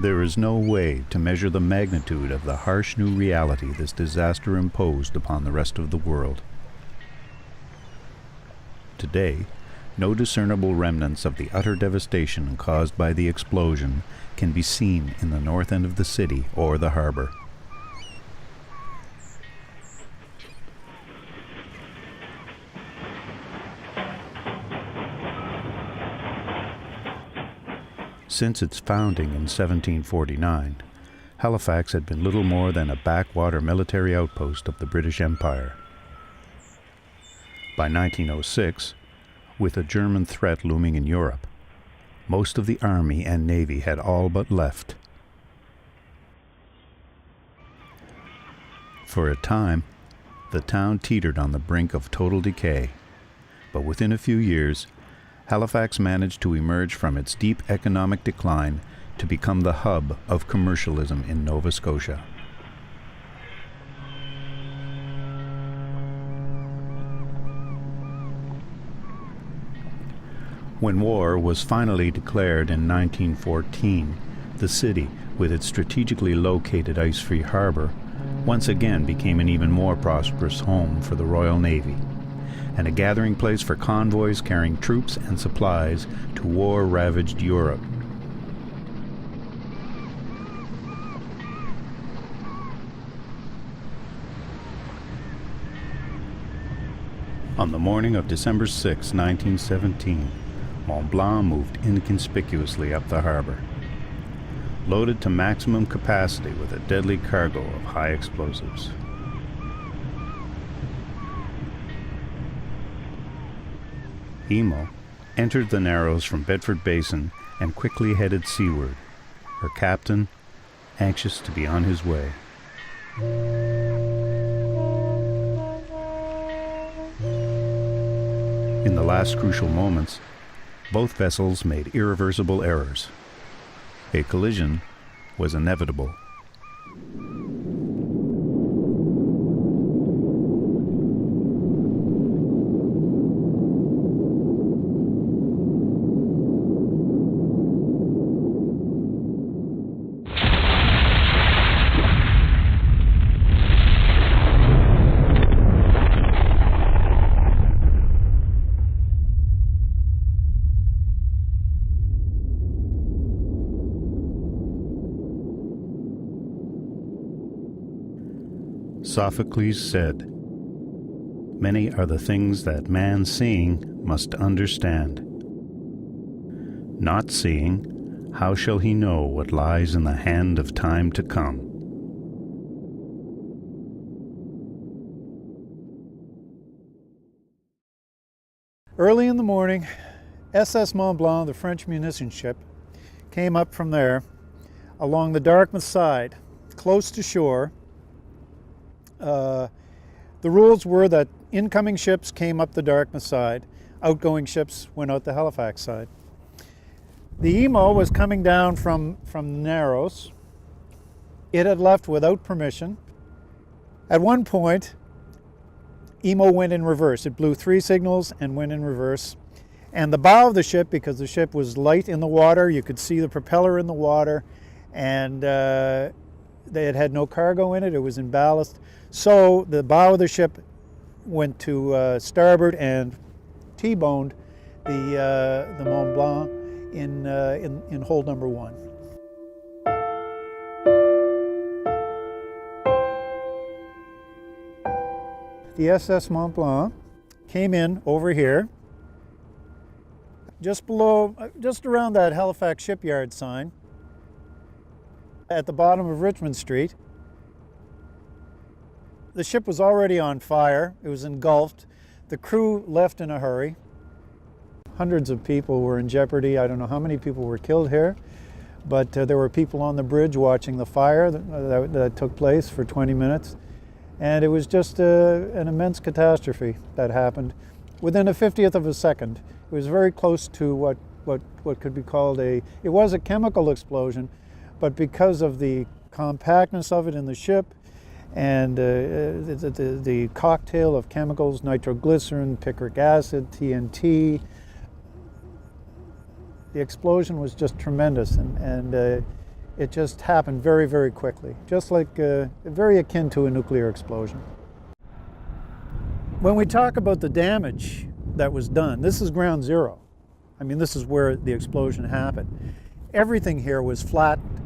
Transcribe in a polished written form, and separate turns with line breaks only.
There is no way to measure the magnitude of the harsh new reality this disaster imposed upon the rest of the world. Today, no discernible remnants of the utter devastation caused by the explosion can be seen in the north end of the city or the harbor. Since its founding in 1749, Halifax had been little more than a backwater military outpost of the British Empire. By 1906, with a German threat looming in Europe, most of the Army and Navy had all but left. For a time, the town teetered on the brink of total decay, but within a few years, Halifax managed to emerge from its deep economic decline to become the hub of commercialism in Nova Scotia. When war was finally declared in 1914, the city, with its strategically located ice-free harbor, once again became an even more prosperous home for the Royal Navy, and a gathering place for convoys carrying troops and supplies to war-ravaged Europe. On the morning of December 6, 1917, Mont Blanc moved inconspicuously up the harbor, loaded to maximum capacity with a deadly cargo of high explosives. Emo entered the Narrows from Bedford Basin and quickly headed seaward, her captain anxious to be on his way. In the last crucial moments, both vessels made irreversible errors. A collision was inevitable. Sophocles said, "Many are the things that man seeing must understand. Not seeing, how shall he know what lies in the hand of time to come?"
Early in the morning, SS Mont Blanc, the French munition ship, came up from there along the Dartmouth side, close to shore. The rules were that incoming ships came up the Dartmouth side, outgoing ships went out the Halifax side. The Emo was coming down from Narrows. It had left without permission. At one point, Emo went in reverse. It blew 3 signals and went in reverse. And the bow of the ship, because the ship was light in the water, you could see the propeller in the water, and they had no cargo in it. It was in ballast. So the bow of the ship went to starboard and T-boned the Mont Blanc in hold number 1. The SS Mont Blanc came in over here, just around that Halifax shipyard sign, at the bottom of Richmond Street. The ship was already on fire. It was engulfed. The crew left in a hurry. Hundreds of people were in jeopardy. I don't know how many people were killed here, but there were people on the bridge watching the fire that took place for 20 minutes. And it was just an immense catastrophe that happened within a 50th of a second. It was very close to what could be called it was a chemical explosion, but because of the compactness of it in the ship, and the cocktail of chemicals, nitroglycerin, picric acid, TNT, the explosion was just tremendous, and It just happened very, very quickly, just like very akin to a nuclear explosion. When we talk about the damage that was done, this is ground zero. I mean, this is where the explosion happened. Everything here was flattened.